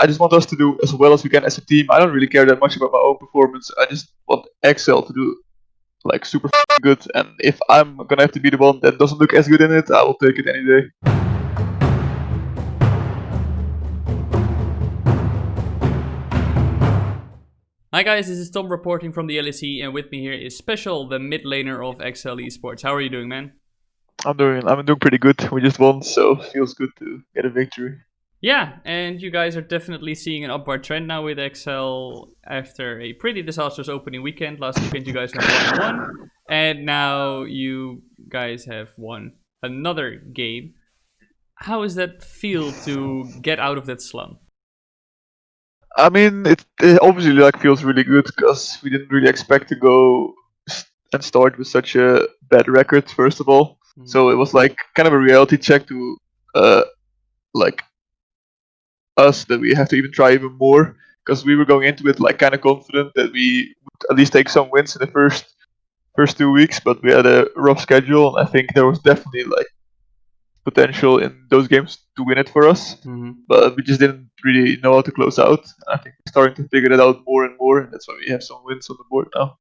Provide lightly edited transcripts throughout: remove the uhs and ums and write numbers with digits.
I just want us to do as well as we can as a team. I don't really care that much about my own performance. I just want Excel to do like super good. And if I'm gonna have to be the one that doesn't look as good in it, I will take it any day. Hi guys, this is Tom reporting from the LEC, and with me here is Special, the mid laner of Excel Esports. How are you doing, man? I'm doing pretty good. We just won, so feels good to get a victory. Yeah, and you guys are definitely seeing an upward trend now with Excel after a pretty disastrous opening weekend. Last weekend you guys went 1-1, and now you guys have won another game. How does that feel to get out of that slump? I mean, it obviously like feels really good because we didn't really expect to go and start with such a bad record. First of all, so it was like kind of a reality check to like us that we have to even try even more because we were going into it like kind of confident that we would at least take some wins in the first 2 weeks, but we had a rough schedule, and I think there was definitely like potential in those games to win it for us. But we just didn't really know how to close out. I think we're starting to figure that out more and more, and that's why we have some wins on the board now.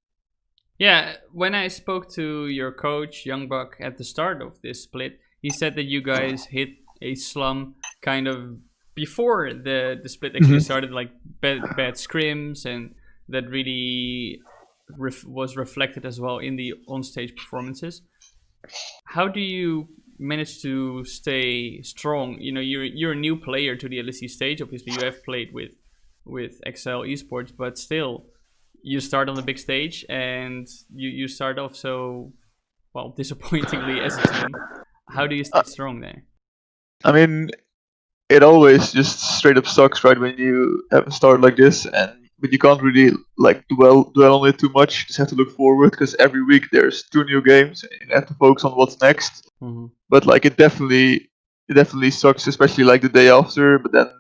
Yeah, when I spoke to your coach, Youngbuck, at the start of this split, he said that you guys hit a slump kind of before the split actually started, like bad scrims, and that really was reflected as well in the on-stage performances. How do you manage to stay strong? You know, you're a new player to the LEC stage. Obviously, you have played with Excel Esports, but still, you start on the big stage and you start off so well disappointingly as a team. How do you stay strong there? I mean, it always just straight up sucks, right, when you have a start like this, but you can't really like dwell on it too much. You just have to look forward because every week there's 2 new games, and you have to focus on what's next. But like it definitely sucks, especially like the day after. But then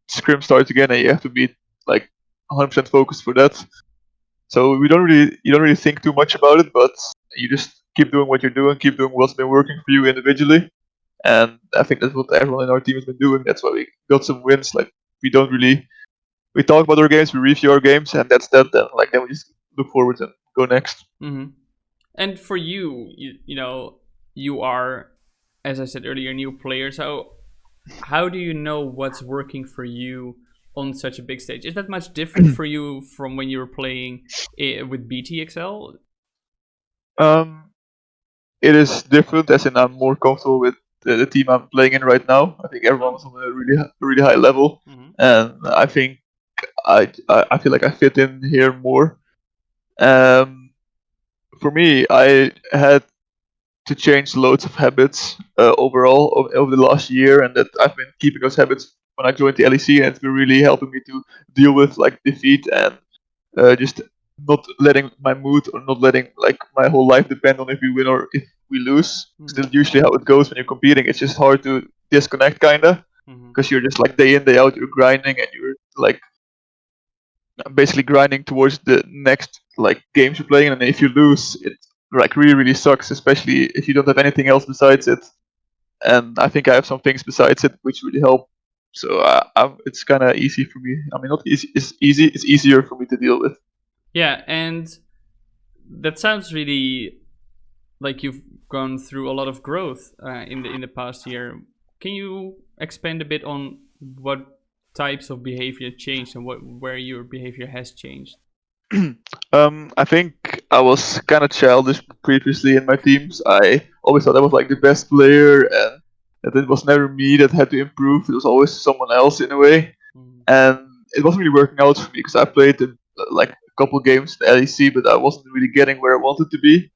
scrim starts again, and you have to be like 100% focused for that. So you don't really think too much about it, but you just keep doing what you're doing, keep doing what's been working for you individually. And I think that's what everyone in our team has been doing. That's why we got some wins. Like we talk about our games, we review our games, and that's that. Then we just look forward and go next. And for you, you know, you are, as I said earlier, a new player. So how do you know what's working for you on such a big stage? Is that much different for you from when you were playing with BTXL? It is different, as in I'm more comfortable with the team I'm playing in right now. I think everyone was on a really high level, and I think I feel like I fit in here more. For me, I had to change loads of habits overall over the last year, and that I've been keeping those habits when I joined the LEC, and it's been really helping me to deal with like defeat and just not letting my mood or not letting like my whole life depend on if we win or if we lose. Still, usually how it goes when you're competing, it's just hard to disconnect, kinda, because you're just like day in day out, you're grinding and you're like basically grinding towards the next like games you're playing, and if you lose, it like really sucks, especially if you don't have anything else besides it. And I think I have some things besides it which really help. So it's kind of easy for me. I mean, not easy. It's easy. It's easier for me to deal with. Yeah, and that sounds really like you've gone through a lot of growth in the past year. Can you expand a bit on what types of behavior changed and where your behavior has changed? I think I was kind of childish previously in my teams. I always thought I was like the best player, and that it was never me that had to improve. It was always someone else in a way, and it wasn't really working out for me because I played like a couple games in LEC, but I wasn't really getting where I wanted to be.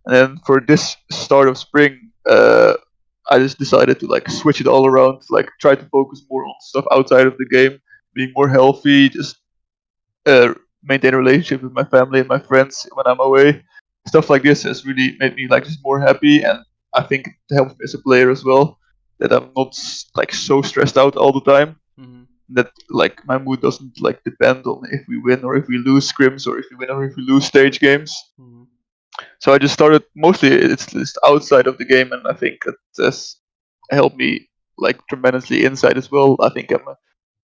And then for this start of spring, I just decided to like switch it all around, like try to focus more on stuff outside of the game, being more healthy, just uh, maintain a relationship with my family and my friends when I'm away. Stuff like this has really made me like just more happy, and I think it helps me as a player as well. That I'm not like so stressed out all the time. That like my mood doesn't like depend on if we win or if we lose scrims or if we win or if we lose stage games. So I just started mostly it's just outside of the game, and I think it has helped me like tremendously inside as well. I think I'm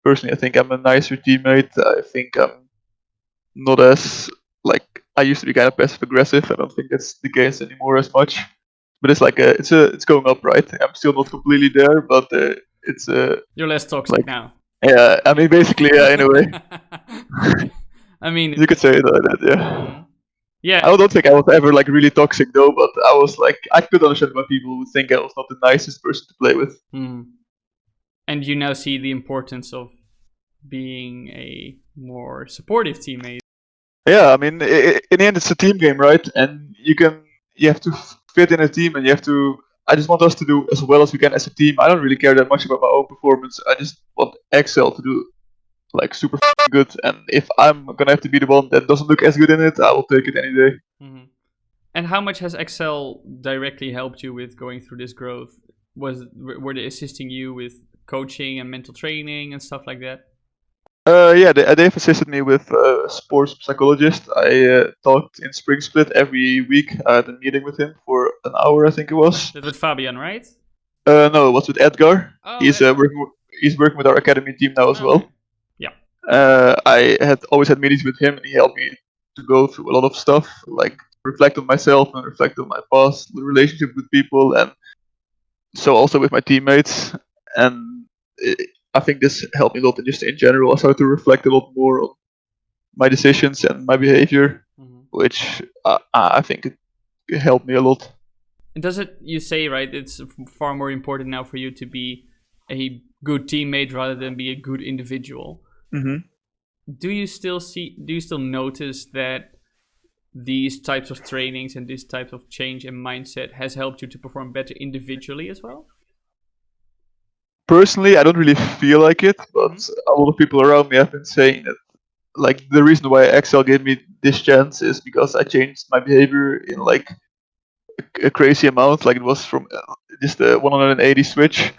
personally, I think I'm a nicer teammate. I think I'm not as like I used to be kind of passive aggressive. I don't think that's the case anymore as much. But it's like it's going up, right? I'm still not completely there, but it's You're less toxic like now. yeah. I mean, basically, yeah. In a way, I mean, you could say it like that. Yeah. mhm. Yeah. I don't think I was ever like really toxic though, but I was like I could understand why people would think I was not the nicest person to play with. Mhm. And you now see the importance of being a more supportive teammate. Yeah, I mean, in the end, it's a team game, right? And you have to fit in a team, and you have to. I just want us to do as well as we can as a team. I don't really care that much about my own performance. I just want Excel to do like super good. And if I'm gonna have to be the one that doesn't look as good in it, I will take it any day. Mhm. And how much has Excel directly helped you with going through this growth? Were they assisting you with coaching and mental training and stuff like that? Yeah, they've assisted me with sports psychologist. I talked in Spring Split every week. I had a meeting with him for an hour, I think it was. That with Fabian, right? No, it was with Edgar. Oh, He's Edgar. he's working with our academy team now as Okay. well. Yeah. I had always had meetings with him, and he helped me to go through a lot of stuff, like reflect on myself and reflect on my past, the relationship with people, and so also with my teammates. And I think this helped me a lot, and just in general, I started to reflect a lot more on my decisions and my behavior, Mhm. which I think it helped me a lot. And does it, you say, right, it's far more important now for you to be a good teammate rather than be a good individual. Hmm. Do you still notice that these types of trainings and this type of change in mindset has helped you to perform better individually as well? Personally, I don't really feel like it, Mm-hmm. but a lot of people around me have been saying that like the reason why Excel gave me this chance is because I changed my behavior in like a crazy amount. Like it was from just a 180 switch.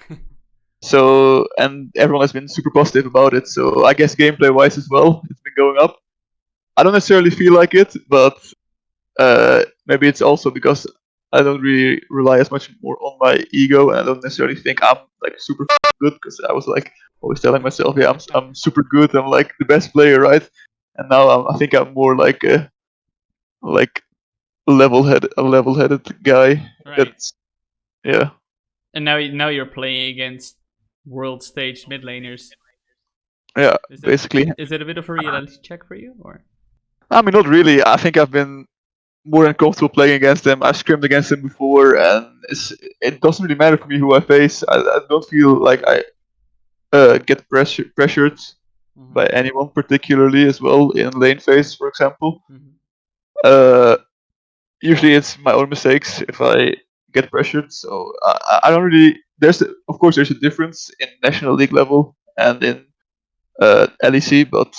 So and everyone has been super positive about it. So I guess gameplay wise as well, it's been going up. I don't necessarily feel like it, but maybe it's also because I don't really rely as much more on my ego, and I don't necessarily think I'm like super good because I was like always telling myself, yeah, I'm super good, I'm like the best player, right? And now I think I'm more like a like level-headed guy. Right. That's yeah. And now you're playing against world stage mid laners. Yeah, Is that basically. is that a bit of a reality check for you, or? I mean, not really. I think I've been more than comfortable playing against them. I've scrimmed against them before, and it doesn't really matter for me who I face. I don't feel like I get pressured Mm-hmm. by anyone particularly as well in lane phase, for example. Mm-hmm. Uh, Usually it's my own mistakes if I get pressured. So I don't really. Of course there's a difference in national league level and in LEC, but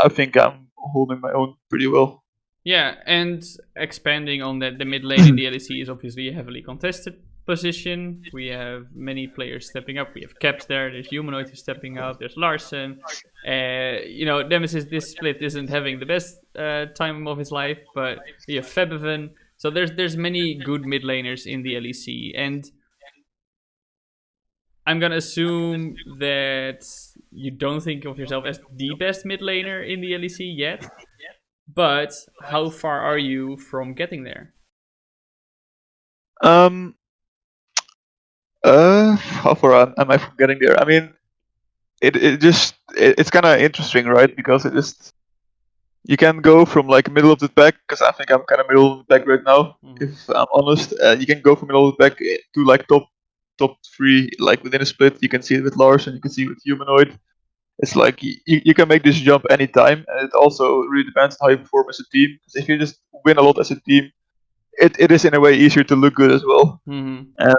I think I'm holding my own pretty well. Yeah, and expanding on that, the mid lane in the LEC is obviously a heavily contested position. We have many players stepping up. We have Caps there. There's Humanoid who's stepping up. There's Larson. Nemesis this split isn't having the best time of his life, but we have Febiven. So there's many good mid laners in the LEC, and I'm gonna assume that you don't think of yourself as the best mid laner in the LEC yet. But how far are you from getting there? Um, how far am I from getting there? I mean, it's kind of interesting, right? Because it just you can go from like middle of the pack, because I think I'm kind of middle of the pack right now. Mm-hmm. If I'm honest, you can go from middle of the pack to like top three, like within a split. You can see it with Lars, and you can see it with Humanoid. It's like you can make this jump anytime, and it also really depends on how you perform as a team. 'Cause if you just win a lot as a team, it is in a way easier to look good as well. Mm-hmm. And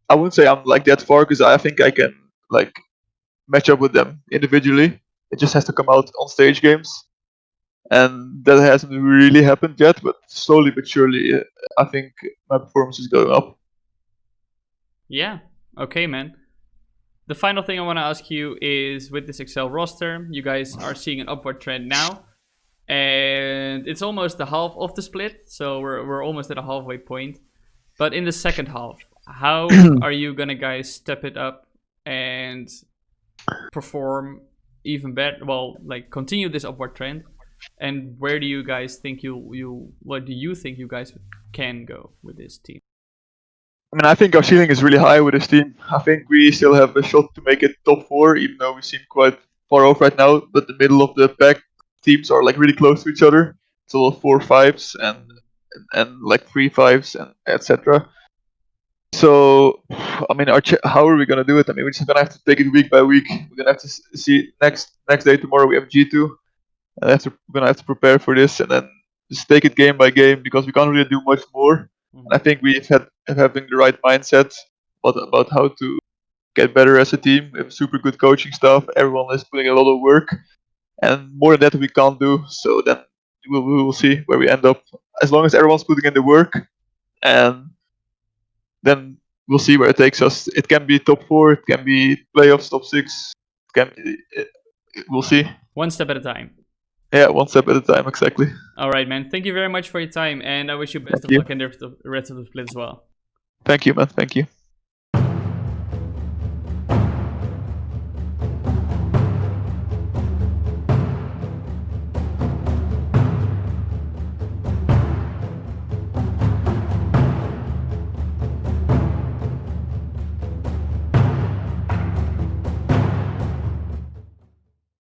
I wouldn't say I'm like that far because I think I can like match up with them individually. It just has to come out on stage games, and that hasn't really happened yet. But slowly but surely, I think my performance is going up. Yeah. Okay, man. The final thing I want to ask you is with this Excel roster, you guys are seeing an upward trend now, and it's almost the half of the split, so we're almost at a halfway point. But in the second half, how are you gonna guys step it up and perform even better? Well, like continue this upward trend, and where do you guys think what do you think you guys can go with this team? I mean, I think our ceiling is really high with this team. I think we still have a shot to make it top 4, even though we seem quite far off right now. But the middle of the pack teams are like really close to each other. It's all 4-5s and like 3-5s and etc. So, I mean, how are we gonna do it? I mean, we're just gonna have to take it week by week. We're gonna have to see next day tomorrow we have G2, and we're gonna have to prepare for this, and then just take it game by game because we can't really do much more. And I think we've having the right mindset about how to get better as a team. We have super good coaching staff. Everyone is putting a lot of work, and more than that we can't do. So then we will see where we end up. As long as everyone's putting in the work, and then we'll see where it takes us. It can be top 4, it can be playoffs, top 6. We'll see. One step at a time. Yeah, one step at a time, exactly. All right, man. Thank you very much for your time, and I wish you best Thank of you. luck in the rest of the split as well. Thank you, man. Thank you.